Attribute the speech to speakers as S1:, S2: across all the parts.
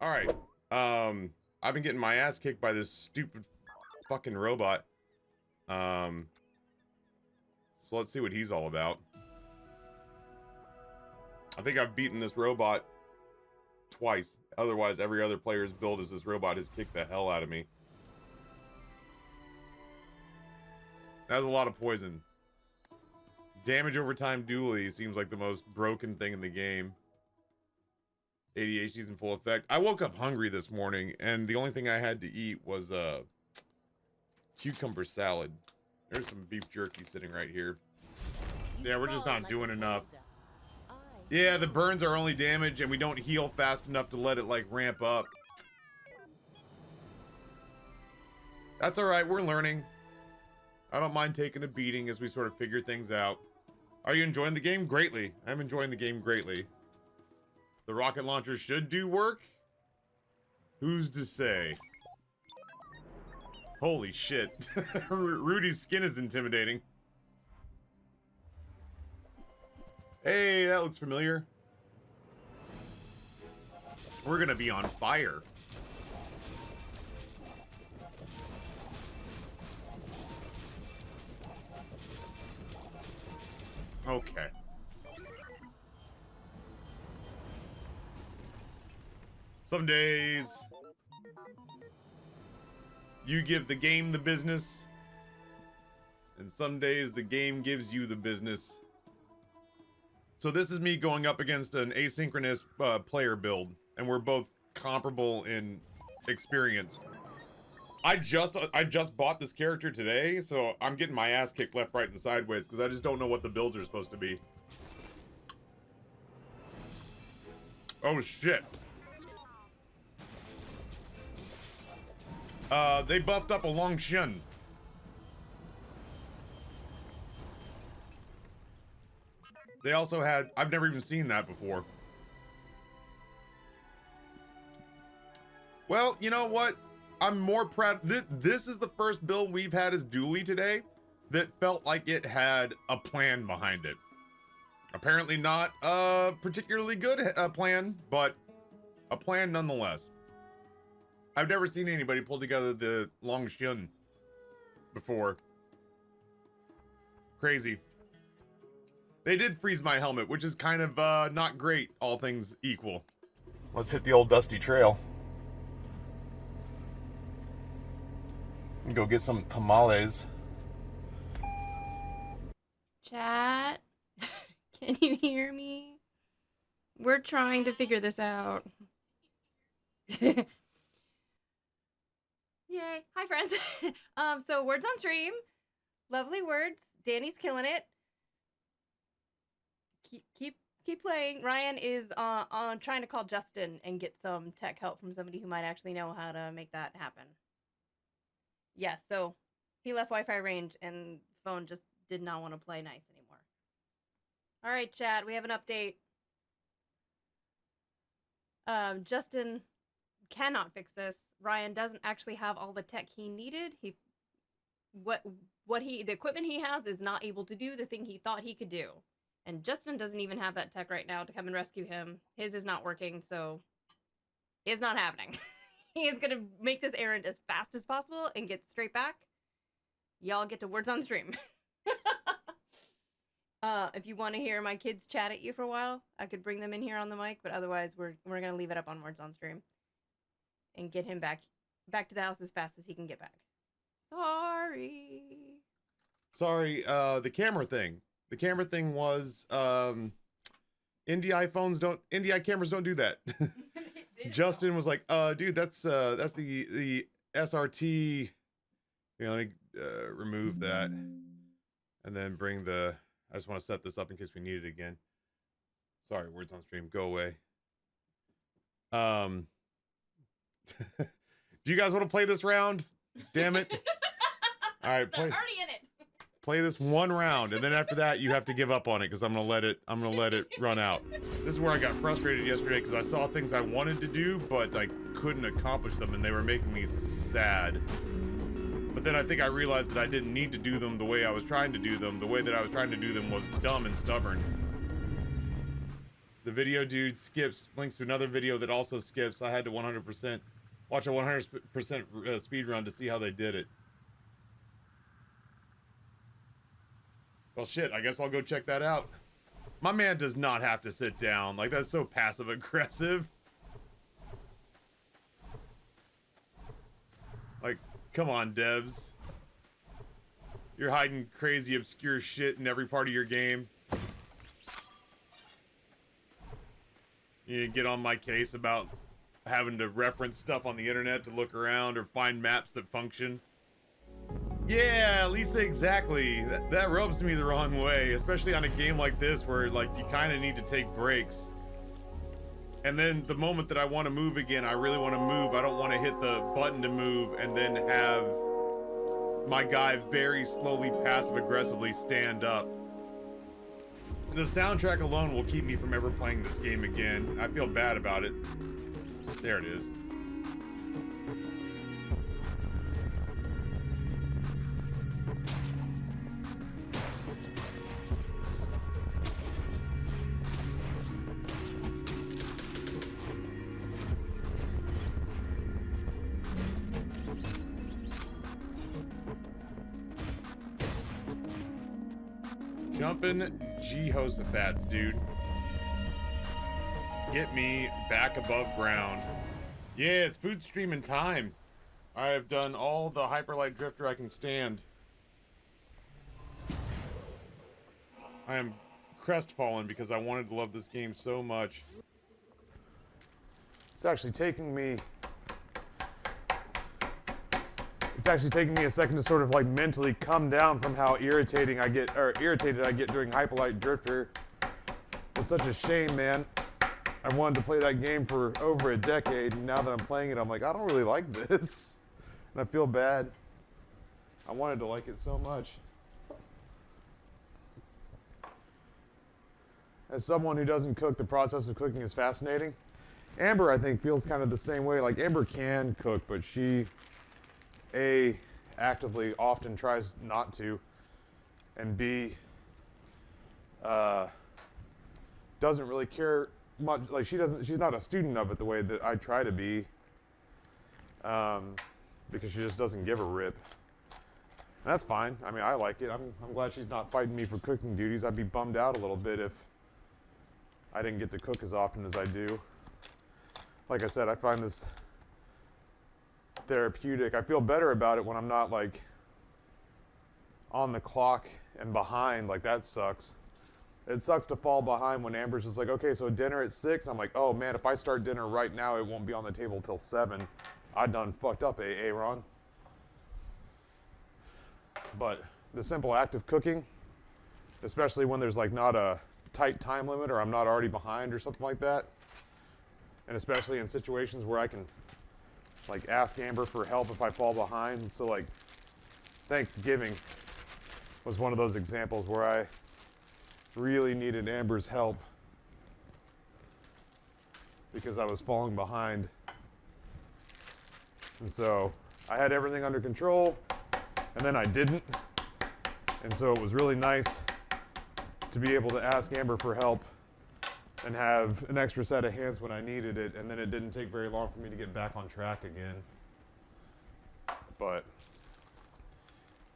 S1: All right. I've been getting my ass kicked by this stupid fucking robot. So let's see what he's all about. I think I've beaten this robot twice. Otherwise, every other player's build as this robot has kicked the hell out of me. That was a lot of poison. Damage over time dually seems like the most broken thing in the game. ADHD's in full effect. I woke up hungry this morning, and the only thing I had to eat was cucumber salad. There's some beef jerky sitting right here. Yeah, we're just not doing enough. Yeah, the burns are only damage, and we don't heal fast enough to let it, like, ramp up. That's alright, we're learning. I don't mind taking a beating as we sort of figure things out. Are you enjoying the game? Greatly. I'm enjoying the game greatly. The rocket launcher should do work? Who's to say? Holy shit. Rudy's skin is intimidating. Hey, that looks familiar. We're gonna be on fire. Okay. Some days you give the game the business, and some days the game gives you the business. So this is me going up against an asynchronous player build, and we're both comparable in experience. I just bought this character today, so I'm getting my ass kicked left, right, and sideways because I just don't know what the builds are supposed to be. Oh shit. They buffed up a Long Shin. They also had, I've never even seen that before. Well, you know what? I'm more proud. This is the first build we've had as Dooley today that felt like it had a plan behind it. Apparently not a particularly good plan, but a plan nonetheless. I've never seen anybody pull together the Long Shin before. Crazy. They did freeze my helmet, which is kind of not great, all things equal. Let's hit the old dusty trail. And go get some tamales.
S2: Chat, can you hear me? We're trying to figure this out. Yay. Hi, friends. So words on stream. Lovely words. Danny's killing it. Keep playing. Ryan is on trying to call Justin and get some tech help from somebody who might actually know how to make that happen. Yeah, so he left Wi-Fi range and phone just did not want to play nice anymore. All right, chat, we have an update. Justin cannot fix this. Ryan doesn't actually have all the tech he needed. The equipment he has is not able to do the thing he thought he could do. And Justin doesn't even have that tech right now to come and rescue him. His is not working, so it's not happening. He is gonna make this errand as fast as possible and get straight back. Y'all get to words on stream. If you want to hear my kids chat at you for a while, I could bring them in here on the mic, but otherwise we're gonna leave it up on words on stream and get him back to the house as fast as he can get back. Sorry,
S1: the camera thing. The camera thing was NDI cameras don't do that. Justin was like, dude, that's the SRT. You know, let me remove that and then bring the, I just want to set this up in case we need it again. Sorry, words on stream, go away. Do you guys want to play this round? Damn it. All right,
S2: already in it.
S1: Play this one round, and then after that, you have to give up on it because I'm gonna let it run out. This is where I got frustrated yesterday because I saw things I wanted to do, but I couldn't accomplish them, and they were making me sad. But then I think I realized that I didn't need to do them the way I was trying to do them. The way that I was trying to do them was dumb and stubborn. The video dude skips, links to another video that also skips. I had to 100% watch a 100% speed run to see how they did it. Well, shit, I guess I'll go check that out. My man does not have to sit down. Like, that's so passive aggressive. Like, come on, devs. You're hiding crazy, obscure shit in every part of your game. You need to get on my case about having to reference stuff on the internet to look around or find maps that function. Yeah, Lisa, exactly. That rubs me the wrong way, especially on a game like this where, like, you kind of need to take breaks. And then the moment that I want to move again, I really want to move. I don't want to hit the button to move and then have my guy very slowly, passive-aggressively stand up. The soundtrack alone will keep me from ever playing this game again. I feel bad about it. There it is. Jumpin' Jehoshaphat's, dude. Get me back above ground. Yeah, it's food streaming time. I have done all the hyperlight drifter I can stand. I am crestfallen because I wanted to love this game so much. It's actually taking me a second to sort of like mentally come down from how irritated I get during Hyperlight Drifter. It's such a shame, man. I wanted to play that game for over a decade, and now that I'm playing it, I'm like, I don't really like this. And I feel bad. I wanted to like it so much. As someone who doesn't cook, the process of cooking is fascinating. Amber, I think, feels kind of the same way. Like, Amber can cook, but she A, actively often tries not to, and B, doesn't really care much. Like, she's not a student of it the way that I try to be, because she just doesn't give a rip. And that's fine. I mean, I like it. I'm glad she's not fighting me for cooking duties. I'd be bummed out a little bit if I didn't get to cook as often as I do. Like I said, I find this therapeutic. I feel better about it when I'm not like on the clock and behind. Like, that sucks. It sucks to fall behind when Amber's just like, okay, so dinner at 6. I'm like, oh man, if I start dinner right now, it won't be on the table till 7. I done fucked up, Ron. But the simple act of cooking, especially when there's like not a tight time limit or I'm not already behind or something like that, and especially in situations where I can like ask Amber for help if I fall behind. So like Thanksgiving was one of those examples where I really needed Amber's help because I was falling behind. And so I had everything under control, and then I didn't. And so it was really nice to be able to ask Amber for help and have an extra set of hands when I needed it, and then it didn't take very long for me to get back on track again. But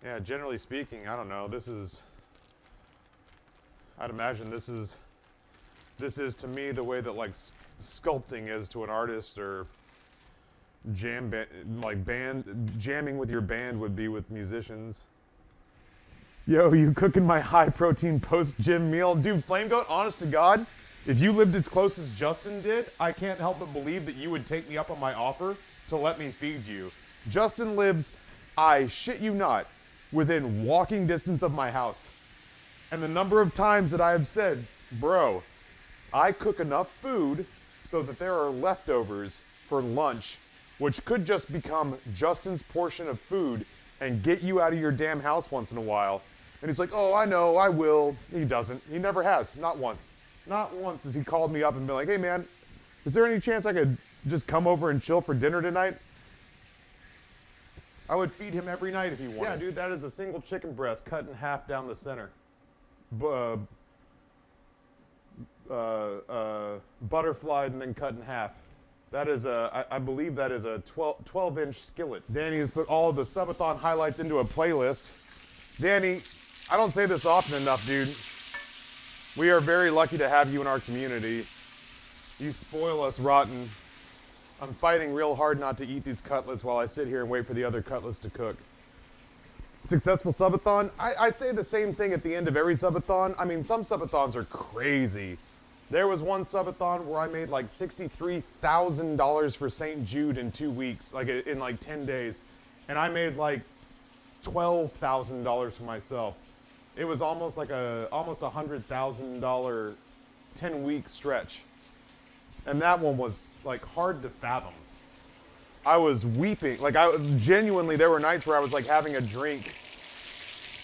S1: yeah, generally speaking, I don't know, I'd imagine this is to me the way that like sculpting is to an artist, or jamming with your band would be with musicians. Yo, you cooking my high protein post-gym meal? Dude, Flame Goat, honest to God, if you lived as close as Justin did, I can't help but believe that you would take me up on my offer to let me feed you. Justin lives, I shit you not, within walking distance of my house. And the number of times that I have said, bro, I cook enough food so that there are leftovers for lunch, which could just become Justin's portion of food and get you out of your damn house once in a while. And he's like, oh, I know, I will. He doesn't. He never has. Not once. Not once has he called me up and been like, hey man, is there any chance I could just come over and chill for dinner tonight? I would feed him every night if he wanted. Yeah, dude, that is a single chicken breast cut in half down the center.
S3: butterflied and then cut in half. That is I believe that is a 12-inch skillet. Danny has put all of the Subathon highlights into a playlist. Danny, I don't say this often enough, dude. We are very lucky to have you in our community. You spoil us rotten. I'm fighting real hard not to eat these cutlets while I sit here and wait for the other cutlets to cook. Successful Subathon? I say the same thing at the end of every Subathon. I mean, some Subathons are crazy. There was one Subathon where I made like $63,000 for St. Jude in 2 weeks, like in like 10 days. And I made like $12,000 for myself. It was almost like almost $100,000 10-week stretch. And that one was like hard to fathom. I was weeping, like genuinely, there were nights where I was like having a drink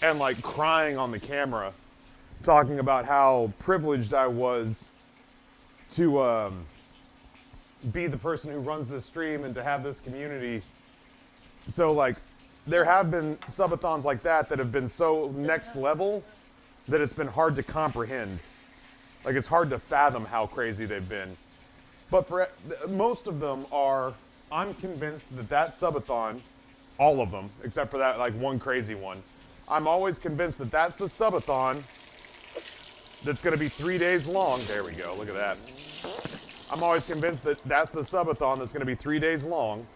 S3: and like crying on the camera, talking about how privileged I was to be the person who runs this stream and to have this community. So like, there have been subathons like that have been so next level that it's been hard to comprehend. Like it's hard to fathom how crazy they've been. But for most of them are, I'm convinced that subathon, all of them, except for that like one crazy one, I'm always convinced that that's the subathon that's going to be 3 days long. There we go, look at that. I'm always convinced that that's the subathon that's going to be 3 days long,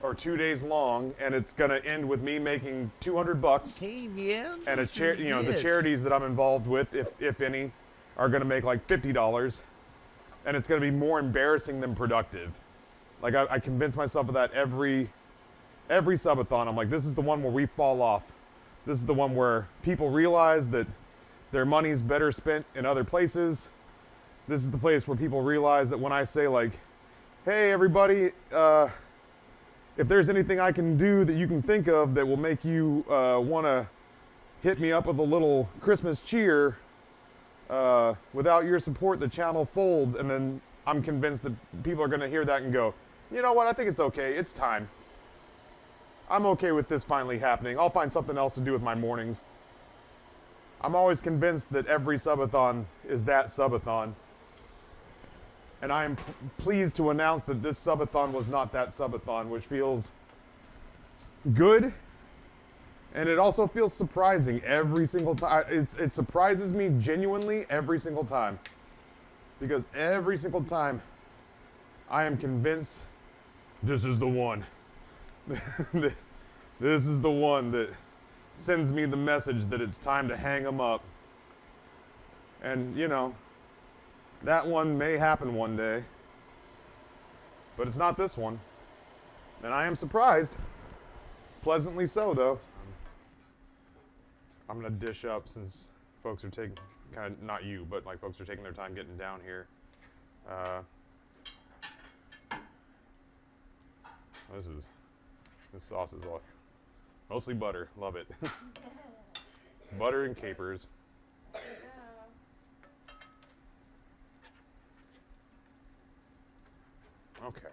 S3: or 2 days long, and it's going to end with me making $200.
S4: Hey, man.
S3: And the charities that I'm involved with, if any, are going to make like $50, and it's going to be more embarrassing than productive. Like I convince myself of that every subathon. I'm like, this is the one where we fall off. This is the one where people realize that their money's better spent in other places. This is the place where people realize that when I say like, hey everybody, if there's anything I can do that you can think of that will make you want to hit me up with a little Christmas cheer, without your support the channel folds. And then I'm convinced that people are going to hear that and go, you know what, I think it's okay, it's time. I'm okay with this finally happening. I'll find something else to do with my mornings. I'm always convinced that every subathon is that subathon. And I am pleased to announce that this subathon was not that subathon, which feels good. And it also feels surprising every single time. It surprises me genuinely every single time. Because every single time I am convinced this is the one. This is the one that sends me the message that it's time to hang them up. And, you know, that one may happen one day, but it's not this one. And I am surprised. Pleasantly so, though. I'm going to dish up since folks are taking, kind of, not you, but like folks are taking their time getting down here. This sauce is all, mostly butter. Love it. Butter and capers. Okay.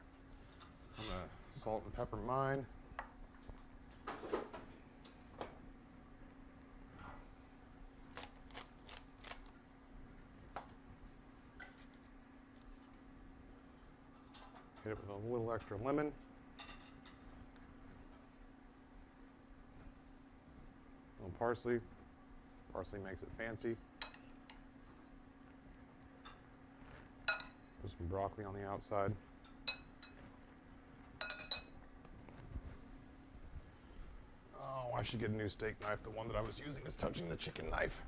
S3: I'm gonna salt and pepper mine. Hit it with a little extra lemon. A little parsley. Parsley makes it fancy. Put some broccoli on the outside. Oh, I should get a new steak knife. The one that I was using is touching the chicken knife.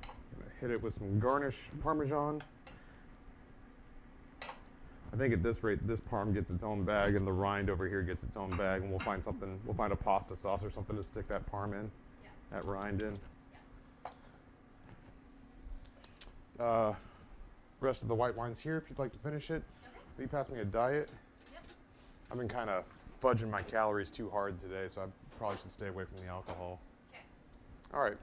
S3: I'm gonna hit it with some garnish Parmesan. I think at this rate, this parm gets its own bag, and the rind over here gets its own bag, and we'll find something. We'll find a pasta sauce or something to stick that parm in, that rind in. Rest of the white wine's here if you'd like to finish it. Okay. Will you pass me a diet? Yep. I've been kind of fudging my calories too hard today, so I probably should stay away from the alcohol. Okay. All right.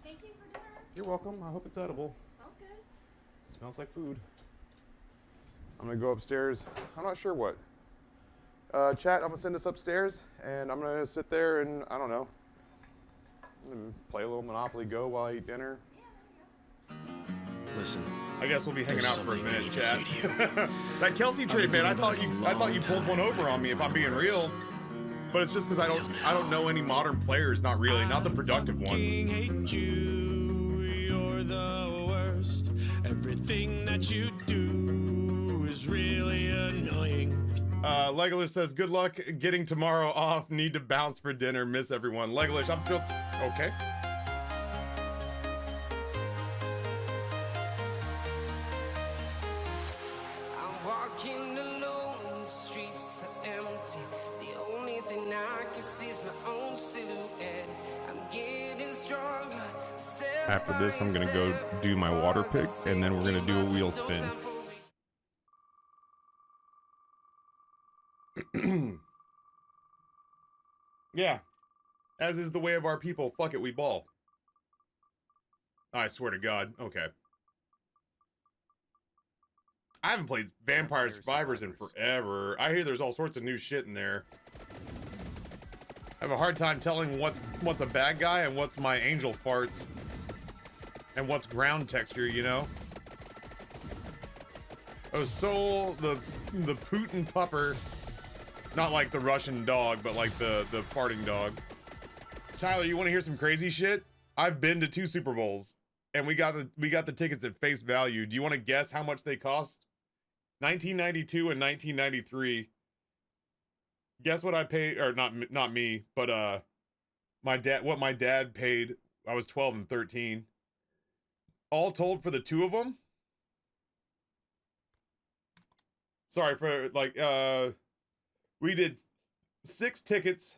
S2: Thank you for dinner.
S3: You're welcome. I hope it's edible.
S2: It smells good.
S3: It smells like food. I'm gonna go upstairs. I'm not sure what. Chat, I'm gonna send us upstairs, and I'm gonna sit there and, I don't know, play a little Monopoly Go while I eat dinner.
S4: Listen.
S1: I guess we'll be hanging
S4: There's
S1: out for a
S4: something I
S1: minute,
S4: need to
S1: chat.
S4: say to you.
S1: That Kelsey trade, man, I thought
S4: thinking about it a
S1: you pulled
S4: long
S1: one
S4: time.
S1: over on me if I'm being real. But it's just because
S4: Until
S1: I
S4: now.
S1: don't know any modern players, not really, not the productive ones.
S5: Hate you, you're the worst. Everything that you do is really annoying.
S1: Legolas says, good luck getting tomorrow off. Need to bounce for dinner. Miss everyone. Legolas, I'm still okay.
S6: I'm walking alone, the streets are empty. The only thing I can see is my own silhouette. I'm getting stronger.
S1: After this, I'm gonna go do my water pick, and then we're gonna do a wheel spin. Yeah, as is the way of our people. Fuck it, we ball. I swear to God. Okay. I haven't played Vampire Survivors in forever. I hear there's all sorts of new shit in there. I have a hard time telling what's a bad guy and what's my angel farts. And what's ground texture, you know? Oh, Soul, the Putin pupper. Not like the Russian dog, but like the farting dog. Tyler, you want to hear some crazy shit? I've been to 2 Super Bowls, and we got the tickets at face value. Do you want to guess how much they cost? 1992 and 1993. Guess what I paid, or not me, but my dad. What my dad paid. I was 12 and 13. All told for the 2 of them. Sorry for like we did 6 tickets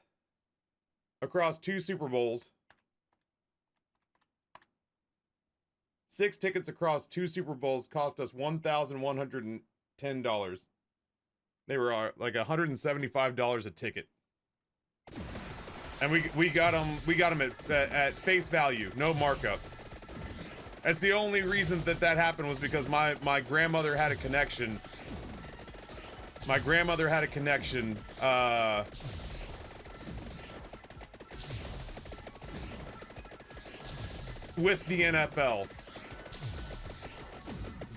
S1: across 2 Super Bowls. 6 tickets across 2 Super Bowls cost us $1,110. They were like $175 a ticket. And we got them at face value, no markup. That's the only reason that happened, was because my grandmother had a connection. My grandmother had a connection with the NFL.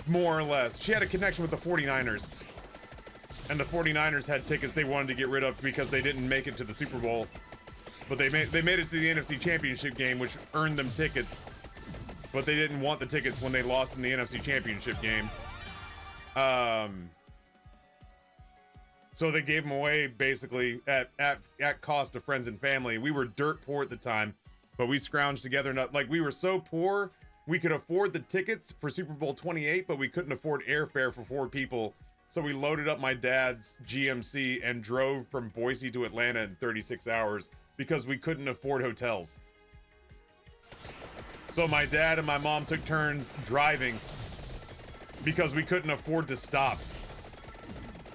S1: More or less. She had a connection with the 49ers. And the 49ers had tickets they wanted to get rid of because they didn't make it to the Super Bowl. But they made it to the NFC Championship game, which earned them tickets. But they didn't want the tickets when they lost in the NFC Championship game. So they gave them away basically at cost to friends and family. We were dirt poor at the time, but we scrounged together enough. Like, we were so poor, we could afford the tickets for Super Bowl 28, but we couldn't afford airfare for 4 people. So we loaded up my dad's GMC and drove from Boise to Atlanta in 36 hours because we couldn't afford hotels. So my dad and my mom took turns driving because we couldn't afford to stop.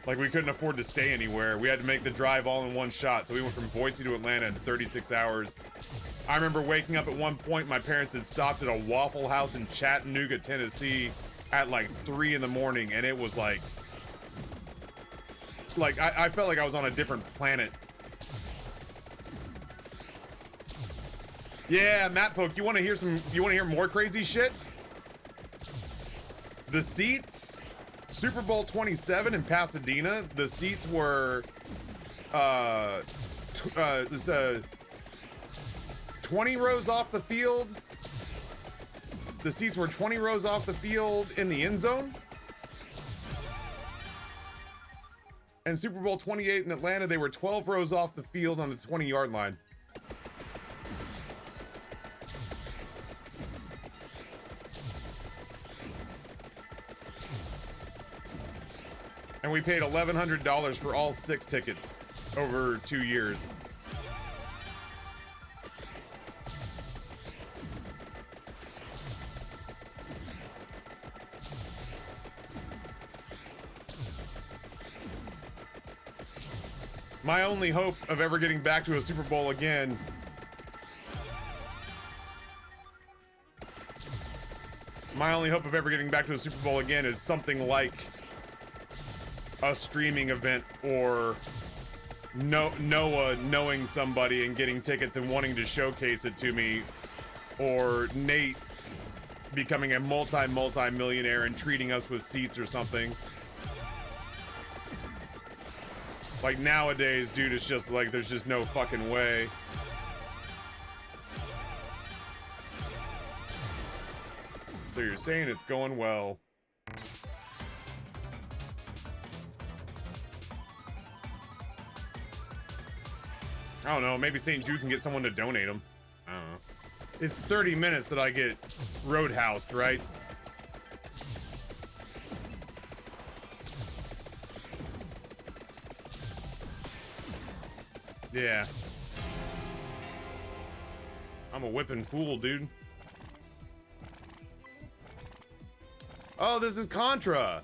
S1: Like, we couldn't afford to stay anywhere. We had to make the drive all in one shot. So we went from Boise to Atlanta in 36 hours. I remember waking up at one point, my parents had stopped at a Waffle House in Chattanooga, Tennessee at like 3 in the morning. And it was like I felt like I was on a different planet. Yeah, Matt Poke, you want to hear more crazy shit? The seats, Super Bowl 27 in Pasadena, the seats were 20 rows off the field. The seats were 20 rows off the field in the end zone. And Super Bowl 28 in Atlanta, they were 12 rows off the field on the 20-yard line. And we paid $1,100 for all 6 tickets over 2 years. My only hope of ever getting back to a Super Bowl again is something like a streaming event or Noah knowing somebody and getting tickets and wanting to showcase it to me, or Nate becoming a multi-millionaire and treating us with seats or something. Like nowadays, dude, it's just like there's just no fucking way. So you're saying it's going well. I don't know, maybe St. Jude can get someone to donate them. I don't know. It's 30 minutes that I get roadhoused, right? Yeah. I'm a whipping fool, dude. Oh, this is Contra.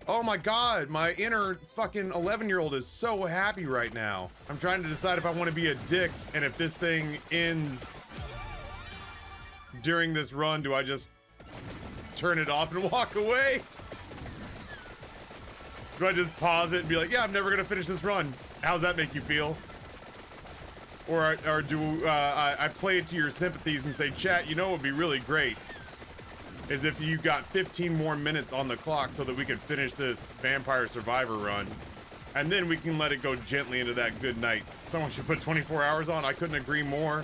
S1: Oh my god, my inner fucking 11-year-old is so happy right now. I'm trying to decide if I want to be a dick, and if this thing ends during this run, do I just turn it off and walk away? Do I just pause it and be like, yeah, I'm never gonna finish this run. How's that make you feel? Or do I play it to your sympathies and say, chat, you know what would be really great is if you got 15 more minutes on the clock so that we could finish this Vampire Survivor run. And then we can let it go gently into that good night. Someone should put 24 hours on. I couldn't agree more.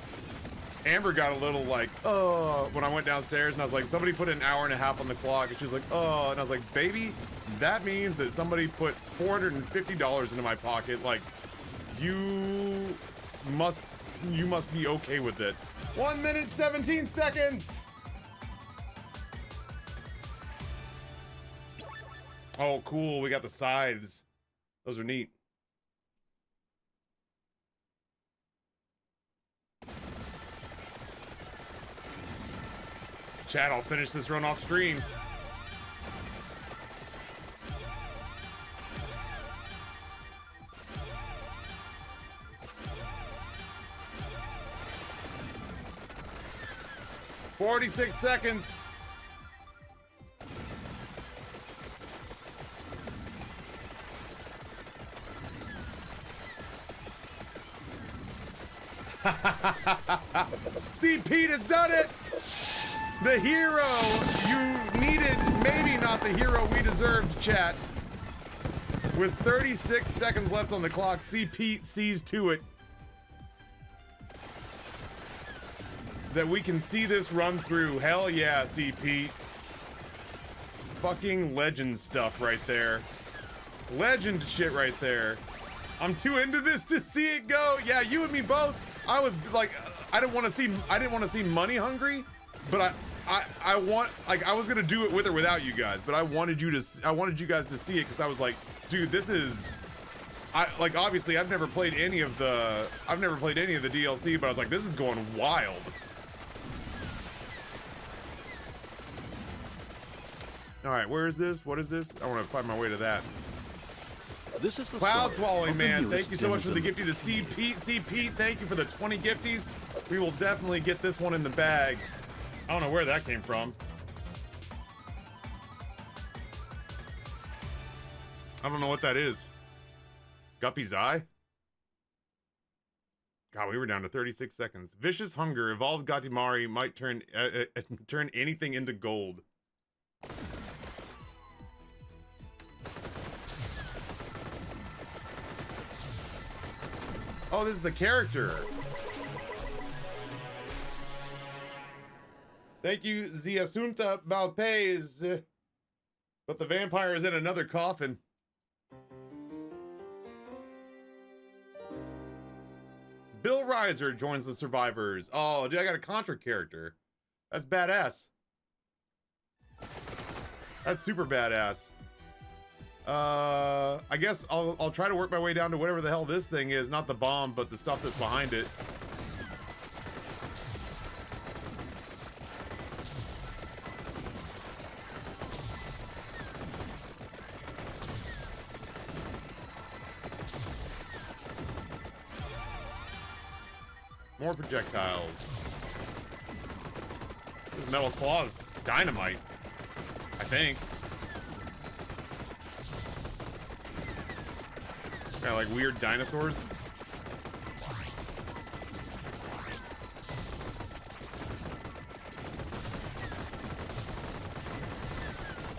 S1: Amber got a little like, oh, when I went downstairs and I was like, somebody put an hour and a half on the clock. And she was like, oh, and I was like, baby, that means that somebody put $450 into my pocket. Like, you must be okay with it. 1 minute, 17 seconds. Oh, cool. We got the sides. Those are neat. Chat, I'll finish this run off stream. "46 seconds. See, Pete has done it! The hero you needed, maybe not the hero we deserved, chat. With 36 seconds left on the clock, see Pete sees to it that we can see this run through. Hell yeah, see Pete. Fucking legend stuff right there. Legend shit right there. I'm too into this to see it go. Yeah, you and me both. I was like, I didn't want to see money hungry, but I want, like, I was gonna do it with or without you guys, but I wanted you guys to see it because I was like, dude, this is, like, obviously I've never played any of the DLC, but I was like, this is going wild. All right, where is this? What is this? I want to find my way to that.
S4: This is the
S1: Cloud
S4: story
S1: Swallowing
S4: of the
S1: Man,
S4: newest
S1: thank you so much for the
S4: Genesis
S1: gifty to see Pete. See Pete, thank you for the 20 gifties. We will definitely get this one in the bag. I don't know where that came from. I don't know what that is. Guppy's eye? God, we were down to 36 seconds. Vicious Hunger, evolved Gatimari might turn anything into gold. Oh, this is a character. Thank you, Ziasunta Balpez. But the vampire is in another coffin. Bill Reiser joins the survivors. Oh, dude, I got a Contra character. That's badass. That's super badass. I guess I'll try to work my way down to whatever the hell this thing is. Not the bomb, but the stuff that's behind it. More projectiles. This metal claws dynamite, I think. Got like weird dinosaurs.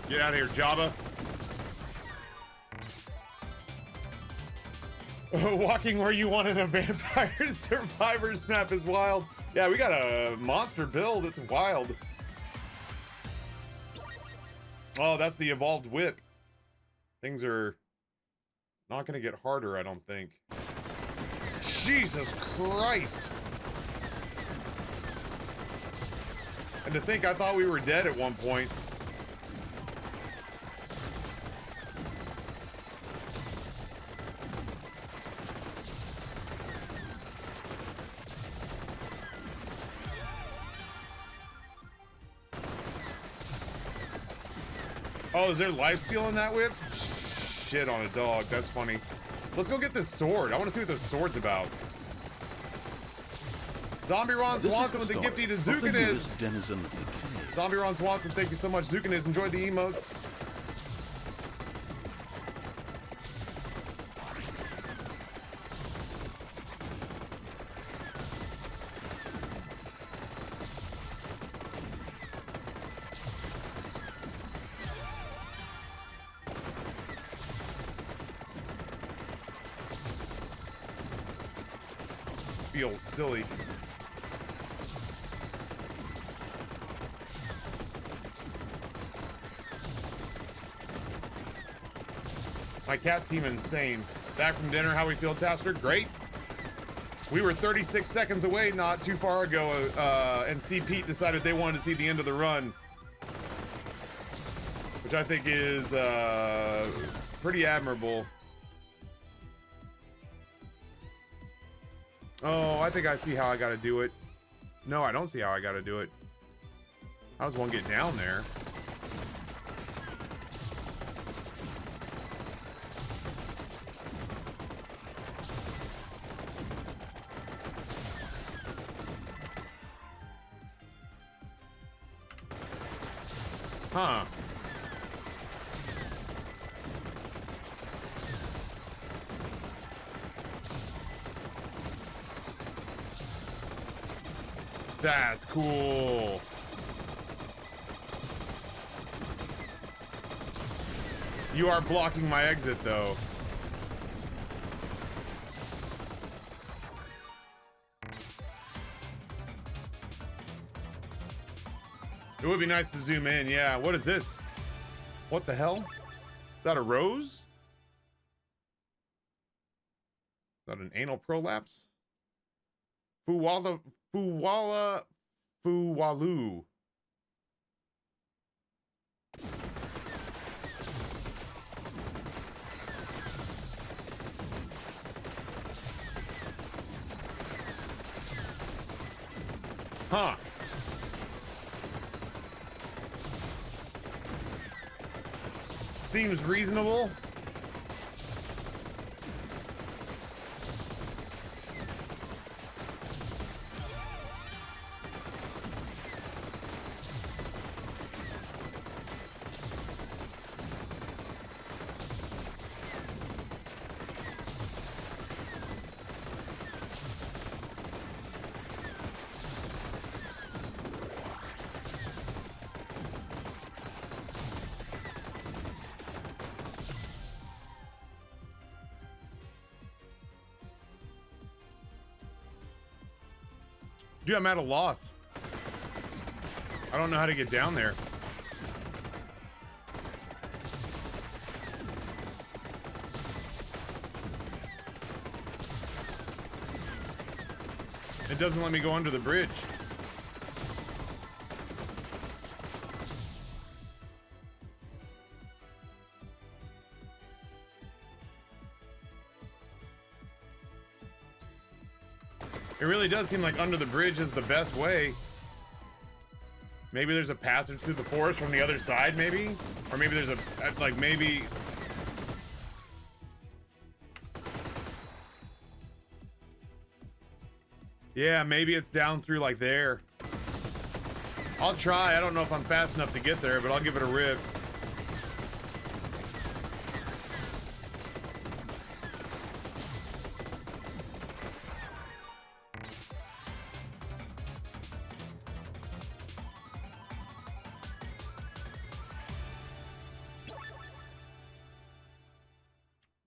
S1: Get out of here, Jabba. Walking where you want in a Vampire Survivors map is wild. Yeah, we got a monster build. It's wild. Oh, that's the evolved whip. Things are not going to get harder, I don't think. Jesus Christ. And to think I thought we were dead at one point. Oh, is there lifesteal in that whip? Shit on a dog. That's funny. Let's go get this sword. I want to see what this sword's about. Zombie Ron Swanson with the gifty to Zukanis. Zombie Ron Swanson, thank you so much. Zukanis, enjoy the emotes. Feels silly. My cats seem insane. Back from dinner, how we feel, Tasker? Great. We were 36 seconds away not too far ago, and C. Pete decided they wanted to see the end of the run. Which I think is pretty admirable. Oh, I think I see how I gotta do it. No, I don't see how I gotta do it. How does one get down there? Huh. That's cool. You are blocking my exit, though. It would be nice to zoom in. Yeah, what is this? What the hell? Is that a rose? Is that an anal prolapse? Fuwalu. Huh. Seems reasonable. Dude, I'm at a loss. I don't know how to get down there. It doesn't let me go under the bridge. It really does seem like under the bridge is the best way. Maybe there's a passage through the forest from the other side, maybe? Or maybe there's a, like, maybe... Yeah, maybe it's down through, like, there. I'll try. I don't know if I'm fast enough to get there, but I'll give it a rip.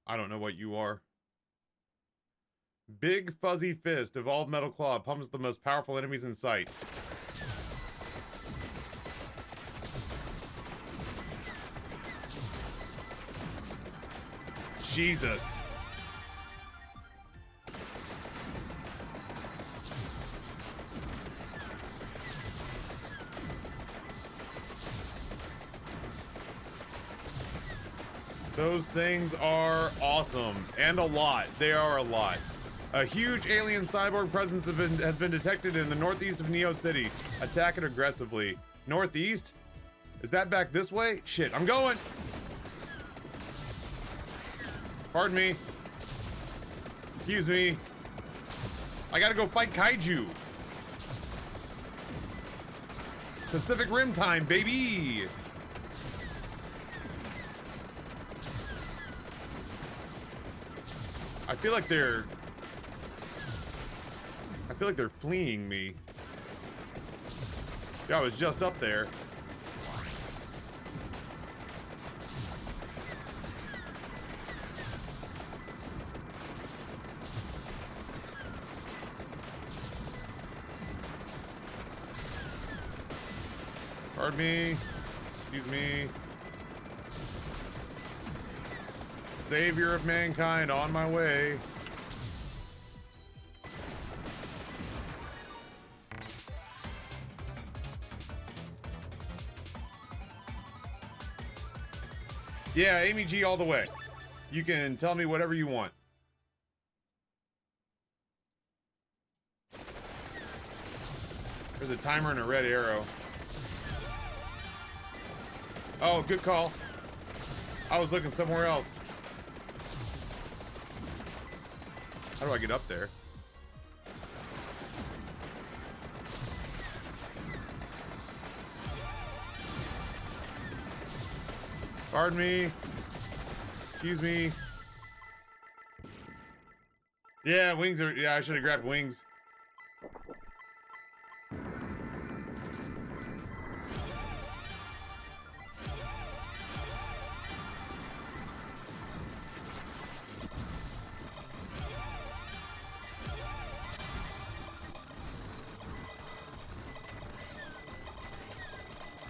S1: I don't know what you are. Big Fuzzy Fist, Evolved Metal Claw, pumps the most powerful enemies in sight. Jesus. Those things are awesome, and a lot. They are a lot. A huge alien cyborg presence has been detected in the northeast of Neo City. Attack it aggressively. Northeast? Is that back this way? Shit, I'm going! Pardon me. Excuse me. I gotta go fight kaiju. Pacific Rim time, baby! I feel like they're fleeing me. Yeah, I was just up there. Pardon me. Excuse me. Savior of mankind on my way. Yeah, Amy G all the way. You can tell me whatever you want. There's a timer and a red arrow. Oh, good call. I was looking somewhere else. How do I get up there? Pardon me. Excuse me. Yeah, wings are... Yeah, I should have grabbed wings.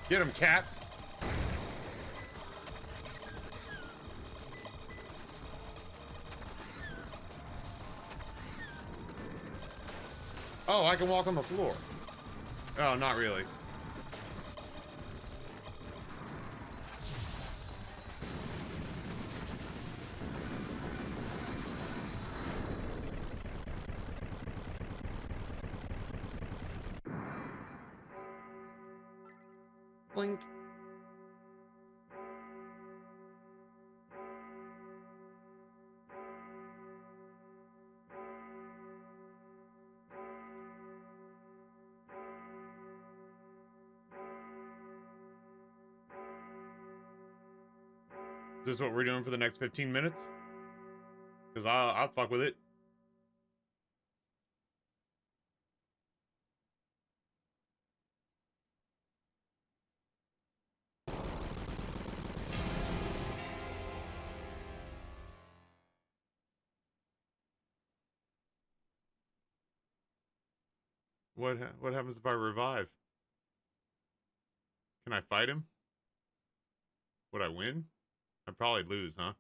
S1: Get him, cats. Oh, I can walk on the floor. Oh, not really. Blink. Is this what we're doing for the next 15 minutes? Because I'll fuck with it. What happens if I revive? Can I fight him? Would I win? I'd probably lose, huh?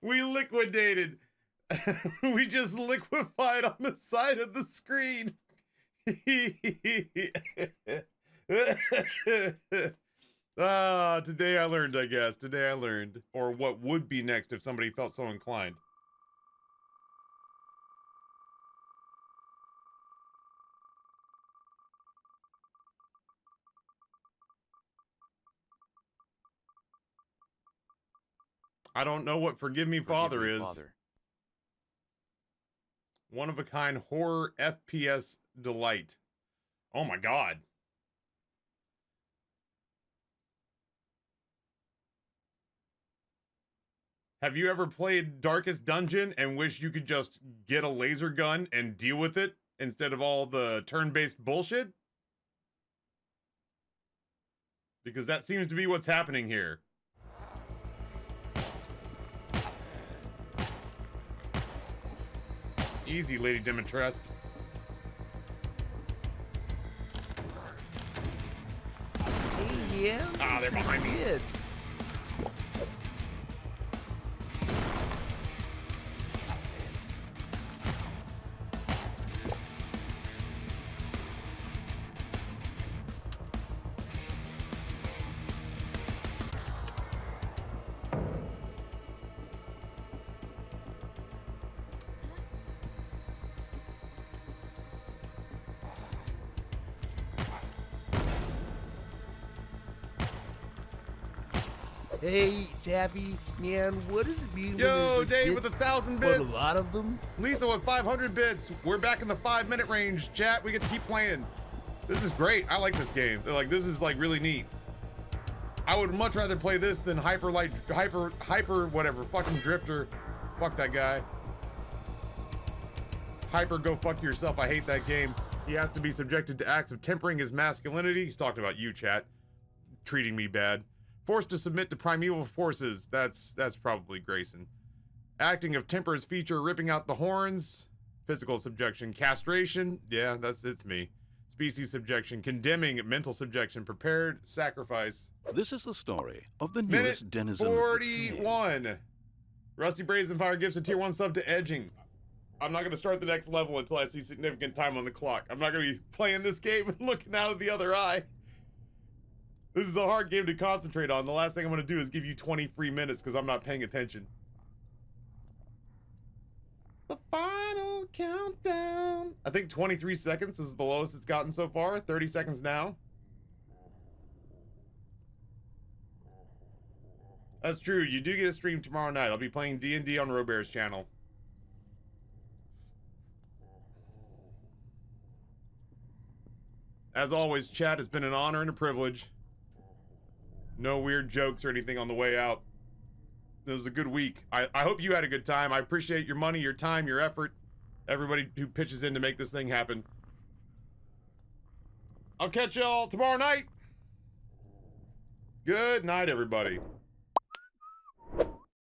S1: we liquidated. We just liquefied on the side of the screen. Ah, today I learned, I guess. Today I learned. Or what would be next if somebody felt so inclined. I don't know what Forgive Me Father is. One of a kind horror FPS delight. Oh my god. Have you ever played Darkest Dungeon and wish you could just get a laser gun and deal with it instead of all the turn-based bullshit? Because that seems to be what's happening here. Easy, Lady Dimitrescu.
S4: Hey, yeah.
S1: Ah, they're behind me.
S4: Kids. Hey, Taffy, man, what does it mean when
S1: Yo,
S4: there's
S1: Dave
S4: bits,
S1: with 1,000
S4: but
S1: bits.
S4: a lot of them?
S1: Lisa with 500 bits. We're back in the 5-minute range. Chat, we get to keep playing. This is great. I like this game. Like, this is like really neat. I would much rather play this than hyper whatever, fucking Drifter. Fuck that guy. Hyper, go fuck yourself. I hate that game. He has to be subjected to acts of tempering his masculinity. He's talking about you, chat. Treating me bad. Forced to submit to primeval forces. That's probably Grayson. Acting of tempers feature ripping out the horns. Physical subjection. Castration. Yeah, it's me. Species subjection. Condemning. Mental subjection. Prepared. Sacrifice.
S4: This is the story of the
S1: Minute
S4: newest denizen of the cave.
S1: 41. Rusty Brazenfire gives a tier 1 sub to Edging. I'm not going to start the next level until I see significant time on the clock. I'm not going to be playing this game and looking out of the other eye. This is a hard game to concentrate on. The last thing I'm going to do is give you 20 free minutes because I'm not paying attention. The final countdown. I think 23 seconds is the lowest it's gotten so far. 30 seconds now. That's true. You do get a stream tomorrow night. I'll be playing D&D on Robear's channel. As always, chat, has been an honor and a privilege. No weird jokes or anything on the way out. This was a good week. I hope you had a good time. I appreciate your money, your time, your effort. Everybody who pitches in to make this thing happen. I'll catch y'all tomorrow night. Good night, everybody.